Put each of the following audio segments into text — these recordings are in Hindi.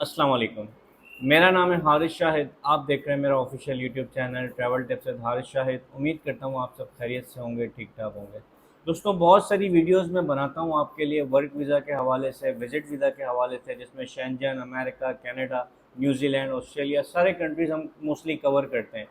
अस्सलाम वालेकुम। मेरा नाम है हारिस शाहिद। आप देख रहे हैं मेरा official YouTube channel travel tips with Haris Shahid. उम्मीद करता हूँ आप सब खैरियत से होंगे, ठीक ठाक होंगे। दोस्तों, बहुत सारी वीडियोस मैं बनाता हूँ आपके लिए वर्क वीज़ा के हवाले से, विजिट वीज़ा के हवाले से, जिसमें Schengen, America, Canada, New Zealand, Australia सारे कंट्रीज़ हम मोस्टली कवर करते हैं।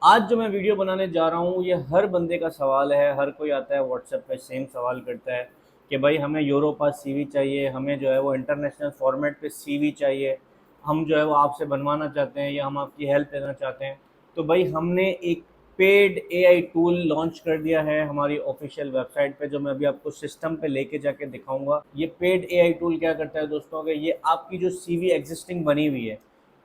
आज जो मैं वीडियो बनाने जा रहा हूँ ये हर बंदे का सवाल है। हर कोई आता है व्हाट्सएप पे सेम सवाल करता है कि भाई हमें यूरोपास सीवी चाहिए, हमें जो है वो इंटरनेशनल फॉर्मेट पे सीवी चाहिए, हम जो है वो आपसे बनवाना चाहते हैं या हम आपकी हेल्प लेना चाहते हैं। तो भाई हमने एक पेड एआई टूल लॉन्च कर दिया है हमारी ऑफिशियल वेबसाइट पे, जो मैं अभी आपको सिस्टम पे लेके जाके दिखाऊंगा। ये पेड एआई टूल क्या करता है दोस्तों, कि ये आपकी जो सीवी एग्जिस्टिंग बनी हुई है,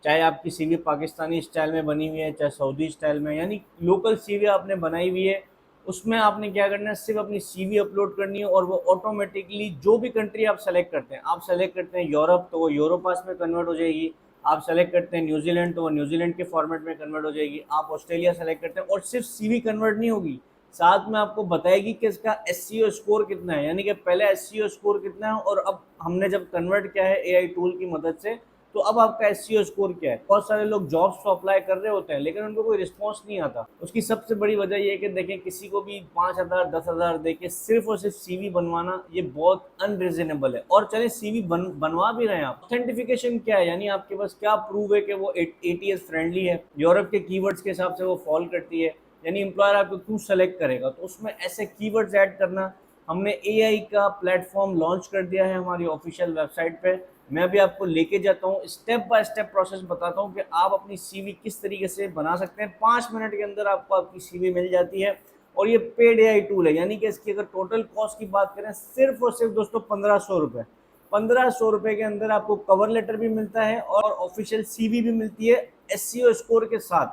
चाहे आपकी सीवी पाकिस्तानी स्टाइल में बनी हुई है चाहे सऊदी स्टाइल में, यानी लोकल सीवी आपने बनाई हुई है, उसमें आपने क्या करना है, सिर्फ अपनी सीवी अपलोड करनी है और वो ऑटोमेटिकली जो भी कंट्री आप सेलेक्ट करते हैं, आप सेलेक्ट करते हैं यूरोप तो वो यूरोपास में कन्वर्ट हो जाएगी। आप सेलेक्ट करते हैं न्यूजीलैंड तो वो न्यूजीलैंड के फॉर्मेट में कन्वर्ट हो जाएगी। आप ऑस्ट्रेलिया सेलेक्ट करते हैं और सिर्फ सीवी कन्वर्ट नहीं होगी, साथ में आपको बताएगी कि इसका एससीओ स्कोर कितना है, यानी कि पहले एससीओ स्कोर कितना है और अब हमने जब कन्वर्ट किया है एआई टूल की मदद से तो अब आपका एससीओ स्कोर क्या है। बहुत सारे लोग जॉब्स तो अप्लाई कर रहे होते हैं लेकिन उनको कोई रिस्पॉन्स नहीं आता। उसकी सबसे बड़ी वजह यह है कि देखें, किसी को भी 5,000 10,000 दे के सिर्फ और सिर्फ सीवी बनवाना ये बहुत अनरिजनेबल है। और चले सीवी बनवा भी रहे हैं आप, ऑथेंटिफिकेशन क्या है, यानी आपके पास क्या प्रूव है कि वो एटीएस फ्रेंडली है, यूरोप के कीवर्ड्स के हिसाब से वो फॉल करती है, यानी एम्प्लॉयर आपको क्यों सेलेक्ट करेगा। तो उसमें ऐसे कीवर्ड्स ऐड करना, हमने एआई का प्लेटफॉर्म लॉन्च कर दिया है हमारी ऑफिशियल वेबसाइट पे। मैं अभी आपको लेके जाता हूँ, स्टेप बाय स्टेप प्रोसेस बताता हूँ कि आप अपनी सीवी किस तरीके से बना सकते हैं। 5 मिनट के अंदर आपको आपकी सीवी मिल जाती है और ये पेड एआई टूल है, यानी कि इसकी अगर टोटल कॉस्ट की बात करें सिर्फ और सिर्फ दोस्तों 1,500 रुपये। 1,500 रुपये के अंदर आपको कवर लेटर भी मिलता है और ऑफिशियल सीवी भी मिलती है एससीओ स्कोर के साथ।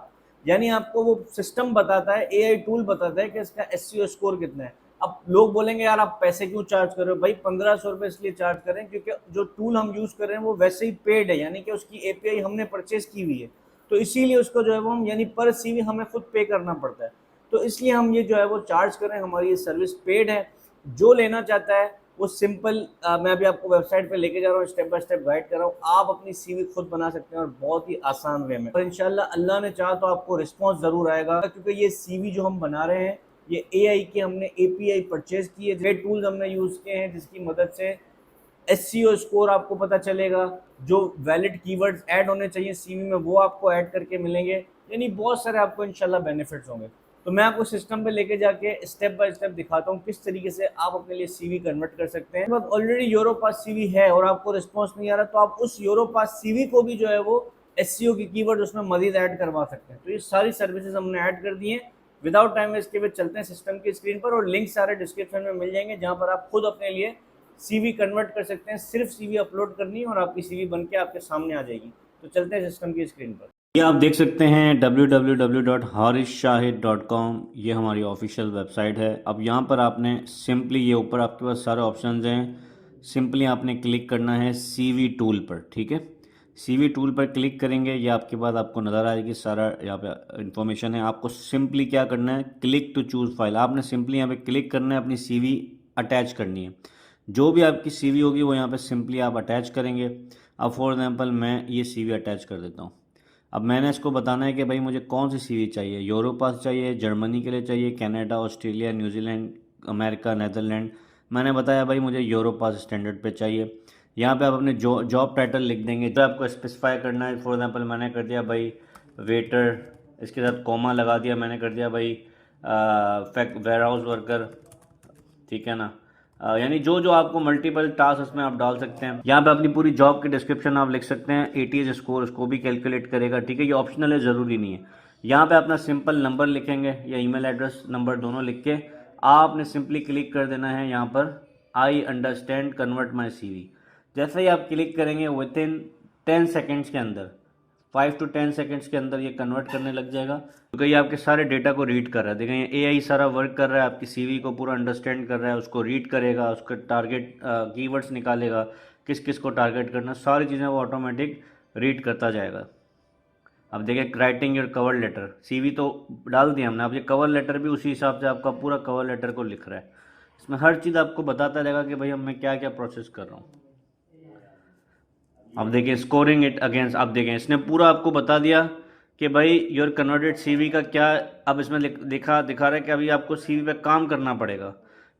यानी आपको वो सिस्टम बताता है, एआई टूल बताता है कि इसका एससीओ स्कोर कितना है। अब लोग बोलेंगे यार आप पैसे क्यों चार्ज कर रहे हो। भाई 1,500 रुपये इसलिए चार्ज कर रहे हैं क्योंकि जो टूल हम यूज़ कर रहे हैं वो वैसे ही पेड है, यानी कि उसकी एपीआई हमने परचेज की हुई है, तो इसीलिए उसको जो है वो हम यानी पर सीवी हमें खुद पे करना पड़ता है। तो इसलिए हम ये जो है वो चार्ज कर रहे हैं, हमारी ये सर्विस पेड है। जो लेना चाहता है वो सिंपल, मैं अभी आपको वेबसाइट पे लेके जा रहा हूँ, स्टेप बाय स्टेप गाइड कर रहा हूँ, आप अपनी सीवी खुद बना सकते हैं और बहुत ही आसान वे में। और इंशाल्लाह अल्लाह ने चाहा तो आपको रिस्पॉन्स ज़रूर आएगा, क्योंकि ये सीवी जो हम बना रहे हैं ये एआई की हमने एपीआई परचेज की है, टूल्स हमने यूज़ किए हैं जिसकी मदद से एससीओ स्कोर आपको पता चलेगा, जो वैलिड कीवर्ड्स ऐड होने चाहिए सीवी में वो आपको ऐड करके मिलेंगे, यानी बहुत सारे आपको इंशाल्लाह बेनिफिट्स होंगे। तो मैं आपको सिस्टम पे लेके जाके स्टेप बाय स्टेप दिखाता हूँ किस तरीके से आप अपने लिए सीवी कन्वर्ट कर सकते हैं। अब ऑलरेडी यूरोपास सीवी है और आपको रिस्पॉन्स नहीं आ रहा तो आप उस यूरोपास सीवी को भी जो है वो एससीओ की कीवर्ड उसमें मजीद ऐड करवा सकते हैं। तो ये सारी सर्विसेज हमने ऐड कर दी हैं। विदाउट टाइम वेस्ट के चलते हैं सिस्टम की स्क्रीन पर और लिंक सारे डिस्क्रिप्शन में मिल जाएंगे, जहाँ पर आप खुद अपने लिए सीवी कन्वर्ट कर सकते हैं। सिर्फ सीवी अपलोड करनी है और आपकी सीवी बन के आपके सामने आ जाएगी। तो चलते हैं सिस्टम की स्क्रीन पर। ये आप देख सकते हैं www.harishshahid.com, ये हमारी ऑफिशियल वेबसाइट है। अब यहाँ पर आपने सिंपली, ये ऊपर आपके पास सारे ऑप्शंस हैं, सिंपली आपने क्लिक करना है सीवी टूल पर। ठीक है, सीवी टूल पर क्लिक करेंगे, ये आपके पास आपको नज़र आएगी सारा यहाँ पे इंफॉर्मेशन है। आपको सिंपली क्या करना है, क्लिक टू चूज़ फाइल, आपने सिंपली यहाँ पे क्लिक करना है, अपनी सीवी अटैच करनी है। जो भी आपकी सीवी होगी वो यहाँ पे सिंपली आप अटैच करेंगे। अब फॉर एग्जांपल मैं ये सीवी अटैच कर देता हूँ। अब मैंने इसको बताना है कि भाई मुझे कौन सी सीवी चाहिए, यूरोपास चाहिए, जर्मनी के लिए चाहिए, Canada, Australia, New Zealand, America, Netherland. मैंने बताया भाई मुझे यूरोपास स्टैंडर्ड पे चाहिए। यहाँ पे आप अपने जॉब टाइटल लिख देंगे जो आपको स्पेसिफाई करना है। फॉर एग्जांपल मैंने कर दिया भाई वेटर, इसके साथ कॉमा लगा दिया, मैंने कर दिया भाई वेयर हाउस वर्कर। ठीक है ना, यानी जो जो आपको मल्टीपल टास्क उसमें आप डाल सकते हैं। यहाँ पे अपनी पूरी जॉब की डिस्क्रिप्शन आप लिख सकते हैं, एटीएस स्कोर उसको भी कैलकुलेट करेगा। ठीक है, ये ऑप्शनल है, ज़रूरी नहीं है। यहाँ पे अपना सिंपल नंबर लिखेंगे या ईमेल एड्रेस नंबर दोनों लिख के आपने सिंपली क्लिक कर देना है यहाँ पर I understand convert my CV. जैसे ही आप क्लिक करेंगे विद इन 10 सेकेंड्स के अंदर, 5 to 10 सेकेंड्स के अंदर ये कन्वर्ट करने लग जाएगा, क्योंकि ये आपके सारे डेटा को रीड कर रहा है। देखें ये एआई सारा वर्क कर रहा है, आपकी सीवी को पूरा अंडरस्टैंड कर रहा है, उसको रीड करेगा, उसका टारगेट कीवर्ड्स निकालेगा, किस किस को टारगेट करना, सारी चीज़ें वो ऑटोमेटिक रीड करता जाएगा। अब देखिए writing your cover letter, CV तो डाल दिया हमने, अब ये कवर लेटर भी उसी हिसाब से आपका पूरा कवर लेटर को लिख रहा है। इसमें हर चीज़ आपको बताता रहेगा कि भाई अब मैं क्या क्या प्रोसेस कर रहा हूँ। अब देखें स्कोरिंग इट अगेंस्ट, अब देखें इसने पूरा आपको बता दिया कि भाई योर कन्वर्टेड सीवी का क्या। अब इसमें दिखा रहा है कि अभी आपको सीवी पे काम करना पड़ेगा,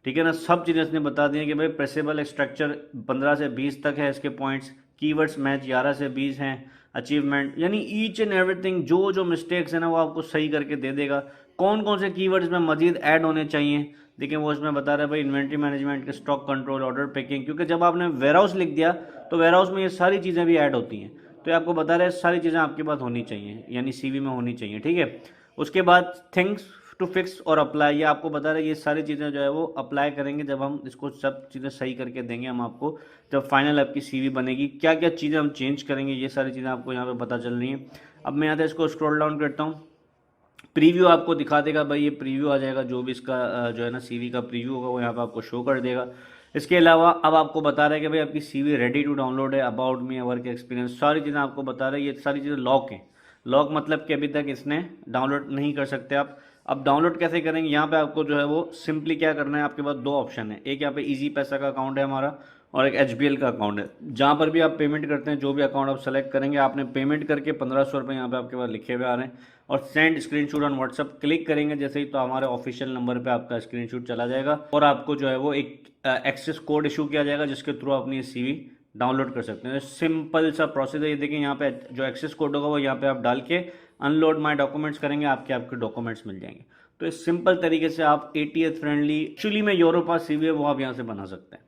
ठीक है ना। सब चीज़ें इसने बता दी हैं कि भाई प्रेसेबल स्ट्रक्चर 15 से 20 तक है इसके पॉइंट्स, कीवर्ड्स मैच 11 से 20 हैं, अचीवमेंट यानी ईच एंड एवरीथिंग जो जो मिस्टेक्स है ना वो आपको सही करके दे देगा। कौन कौन से कीवर्ड्स में मजीद ऐड होने चाहिए देखिए वो इसमें बता रहा है भाई इन्वेंट्री मैनेजमेंट के, स्टॉक कंट्रोल, ऑर्डर पिकिंग, क्योंकि जब आपने वेयर हाउस लिख दिया तो वेयर हाउस में ये सारी चीज़ें भी ऐड होती हैं। तो ये आपको बता रहे हैं सारी चीज़ें आपके पास होनी चाहिए यानी सीवी में होनी चाहिए, ठीक है। उसके बाद थिंग्स टू फिक्स और अप्लाई, ये आपको बता रहे हैं ये सारी चीज़ें जो है वो अप्लाई करेंगे जब हम इसको सब चीज़ें सही करके देंगे हम आपको, जब फाइनल आपकी सीवी बनेगी क्या क्या चीज़ें हम चेंज करेंगे ये सारी चीज़ें आपको यहाँ पे पता चल रही हैं। अब मैं यहाँ से इसको स्क्रॉल डाउन करता हूँ, प्रीव्यू आपको दिखा देगा भाई, ये प्रीव्यू आ जाएगा जो भी इसका जो है ना सीवी का प्रीव्यू होगा वो यहाँ पे आपको शो कर देगा। इसके अलावा अब आपको बता रहा है कि भाई आपकी सीवी रेडी टू डाउनलोड है, अबाउट मी, वर्क एक्सपीरियंस, सारी चीज़ें आपको बता रहा है। ये सारी चीज़ें लॉक हैं, लॉक मतलब कि अभी तक इसने डाउनलोड नहीं कर सकते आप। अब डाउनलोड कैसे करेंगे, यहाँ पे आपको जो है वो सिंपली क्या करना है, आपके पास दो ऑप्शन है, एक यहाँ पे इजी पैसा का अकाउंट है हमारा और एक एचबीएल का अकाउंट है। जहाँ पर भी आप पेमेंट करते हैं जो भी अकाउंट आप सेलेक्ट करेंगे, आपने पेमेंट करके 1500 रुपये यहाँ पे आपके पास लिखे हुए आ रहे हैं और send screenshot on WhatsApp click करेंगे जैसे ही तो हमारे ऑफिशियल नंबर पे आपका स्क्रीनशॉट चला जाएगा और आपको जो है वो एक एक्सेस कोड इशू किया जाएगा जिसके थ्रू अपनी सीवी डाउनलोड कर सकते हैं। सिंपल सा प्रोसेस है ये, देखिए यहाँ पे जो एक्सेस कोड होगा वो यहाँ पे आप डाल के अनलोड माई डॉक्यूमेंट्स करेंगे, आपके डॉक्यूमेंट्स मिल जाएंगे। तो इस सिंपल तरीके से आप एटीएस फ्रेंडली एक्चुअली में यूरोपास सीवी है वो आप यहाँ से बना सकते हैं।